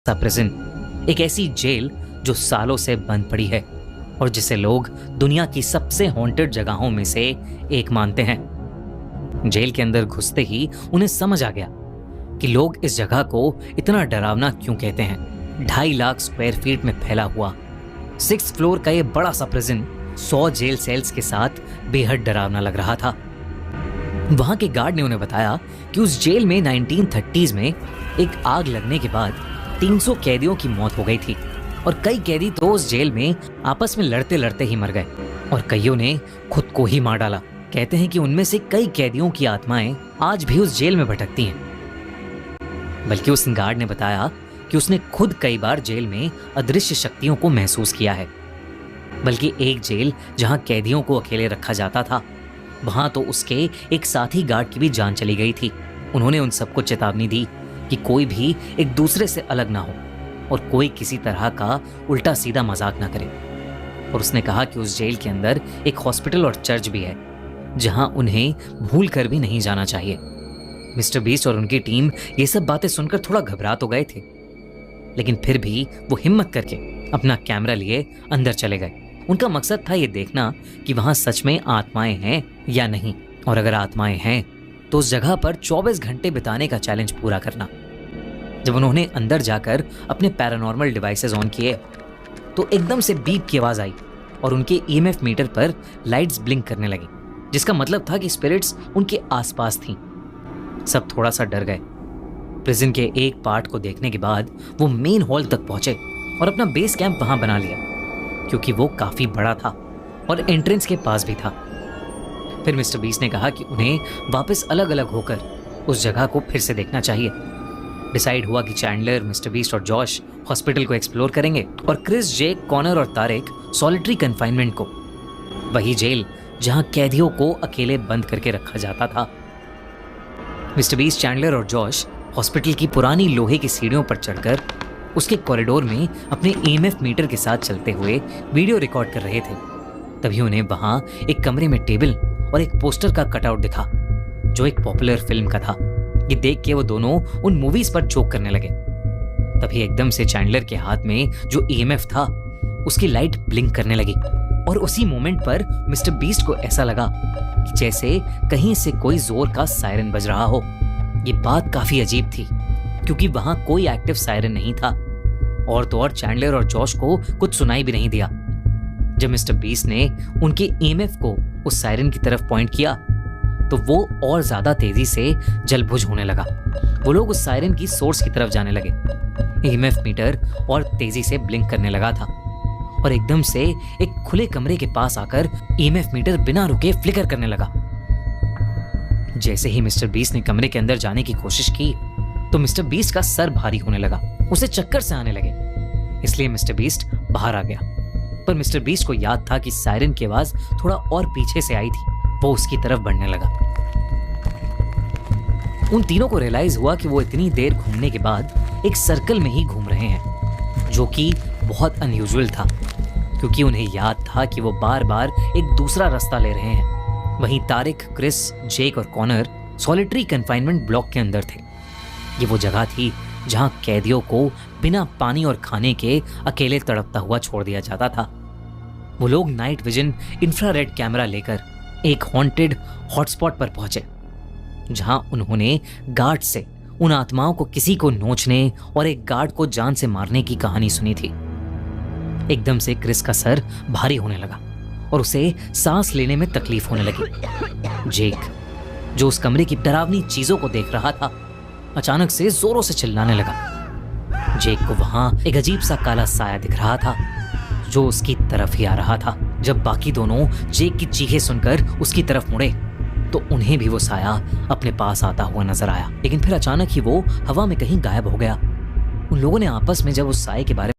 सा प्रिजन, एक ऐसी जेल जो सालों से बंद पड़ी है और जिसे लोग दुनिया की सबसे हॉन्टेड जगहों में से एक मानते हैं। जेल के अंदर घुसते ही उन्हें समझ आ गया कि लोग इस जगह को इतना डरावना क्यों कहते हैं। 2.5 लाख स्क्वायर फीट में फैला हुआ 6th फ्लोर का ये बड़ा सा प्रिजन 100 जेल सेल्स के साथ बेहद डरावना लग रहा था। वहां के गार्ड ने उन्हें बताया कि उस जेल में 1930s में एक आग लगने के बाद 300 कैदियों की मौत हो गई थी और कई कैदी तो उस जेल में आपस में लड़ते लड़ते ही मर गए और कईयों ने खुद को ही मार डाला। कहते हैं कि उनमें से कई कैदियों की आत्माएं आज भी उस जेल में भटकती हैं। बल्कि उस गार्ड ने बताया कि उसने खुद कई बार जेल में अदृश्य शक्तियों को महसूस किया है। बल्कि एक जेल जहां कैदियों को अकेले रखा जाता था, वहां तो उसके एक साथी गार्ड की भी जान चली गई थी। उन्होंने उन सबको चेतावनी दी कि कोई भी एक दूसरे से अलग ना हो और कोई किसी तरह का उल्टा सीधा मजाक ना करे। और उसने कहा कि उस जेल के अंदर एक हॉस्पिटल और चर्च भी है जहां उन्हें भूल कर भी नहीं जाना चाहिए। मिस्टर बीस्ट और उनकी टीम ये सब बातें सुनकर थोड़ा घबरा तो गए थे, लेकिन फिर भी वो हिम्मत करके अपना कैमरा लिए अंदर चले गए। उनका मकसद था ये देखना कि वहां सच में आत्माएं हैं या नहीं, और अगर आत्माएं हैं तो उस जगह पर 24 घंटे बिताने का चैलेंज पूरा करना। जब उन्होंने अंदर जाकर अपने पैरानॉर्मल डिवाइसेस ऑन किए तो एकदम से बीप की आवाज आई और उनके ईएमएफ मीटर पर लाइट्स ब्लिंक करने लगी, जिसका मतलब था कि स्पिरिट्स उनके आसपास थीं। सब थोड़ा सा डर गए। प्रिजन के एक पार्ट को देखने के बाद वो मेन हॉल तक पहुंचे और अपना बेस कैंप वहां बना लिया, क्योंकि वो काफी बड़ा था और एंट्रेंस के पास भी था। फिर मिस्टर बीस्ट ने कहा कि उन्हें वापस अलग अलग होकर उस जगह को फिर से देखना चाहिए। डिसाइड हुआ कि चैंडलर, मिस्टर बीस्ट और जॉश हॉस्पिटल को एक्सप्लोर करेंगे और क्रिस, जेक, कॉनर और तारिक सॉलिटरी कन्फाइनमेंट को, वही जेल जहां कैदियों को अकेले बंद करके रखा जाता था। मिस्टर बीस्ट, चैंडलर और जॉश हॉस्पिटल की पुरानी लोहे की सीढ़ियों पर चढ़कर उसके कॉरिडोर में अपने ईएमएफ मीटर के साथ चलते हुए वीडियो रिकॉर्ड कर रहे थे। तभी उन्हें वहां एक कमरे में टेबल और एक पोस्टर का कटआउट दिखा जो एक पॉपुलर फिल्म का था। ये देख के वो दोनों उन मूवीज पर जोक करने लगे। तभी एकदम से चैंडलर के हाथ में जो ईएमएफ था उसकी लाइट ब्लिंक करने लगी और उसी मोमेंट पर मिस्टर बीस्ट को ऐसा लगा कि जैसे कहीं से कोई जोर का सायरन बज रहा हो। ये बात काफी अजीब थी क्योंकि वहां कोई एक्टिव सायरन नहीं था, और तो और चैंडलर और जॉश को कुछ सुनाई भी नहीं दिया। जब मिस्टर बीस्ट ने उनके ईएमएफ को उस सायरन की तरफ पॉइंट किया तो वो और ज्यादा तेजी से जलबुझ होने लगा। वो लोग उस सायरन की सोर्स की तरफ जाने लगे। ईएमएफ मीटर और तेजी से ब्लिंक करने लगा था और एकदम से एक खुले कमरे के पास आकर ईएमएफ मीटर बिना रुके फ्लिकर करने लगा। जैसे ही मिस्टर बीस्ट ने कमरे के अंदर जाने की कोशिश की तो मिस्टर बीस्ट का सर भारी होने लगा, उसे चक्कर से आने लगे। इसलिए मिस्टर बीस्ट बाहर आ गया, पर मिस्टर बीस्ट को याद था कि सायरन की आवाज थोड़ा और पीछे से आई थी। वो उसकी तरफ बढ़ने लगा। उन तीनों को रियलाइज हुआ कि वो इतनी देर घूमने के बाद एक सर्कल में ही घूम रहे हैं, जो कि बहुत अनयूजुअल था क्योंकि उन्हें याद था कि वो बार बार एक दूसरा रास्ता ले रहे हैं। वहीं तारिक, क्रिस, जेक और कॉनर सॉलिटरी कन्फाइनमेंट ब्लॉक के अंदर थे। ये वो जगह थी जहां कैदियों को बिना पानी और खाने के अकेले तड़पता हुआ छोड़ दिया जाता था। वो लोग नाइट विजन इंफ्रारेड कैमरा लेकर एक हॉन्टेड हॉटस्पॉट पर पहुंचे, जहां उन्होंने गार्ड से उन आत्माओं को किसी को नोचने और एक गार्ड को जान से मारने की कहानी सुनी थी। एकदम से क्रिस का सर भारी होने लगा और उसे सांस लेने में तकलीफ होने लगी। जेक, जो उस कमरे की डरावनी चीजों को देख रहा था, अचानक से जोरों से चिल्लाने लगा। जेक को वहां एक अजीब सा काला साया दिख रहा था जो उसकी तरफ ही आ रहा था। जब बाकी दोनों जेक की चीखें सुनकर उसकी तरफ मुड़े तो उन्हें भी वो साया अपने पास आता हुआ नजर आया, लेकिन फिर अचानक ही वो हवा में कहीं गायब हो गया। उन लोगों ने आपस में जब उस साये के बारे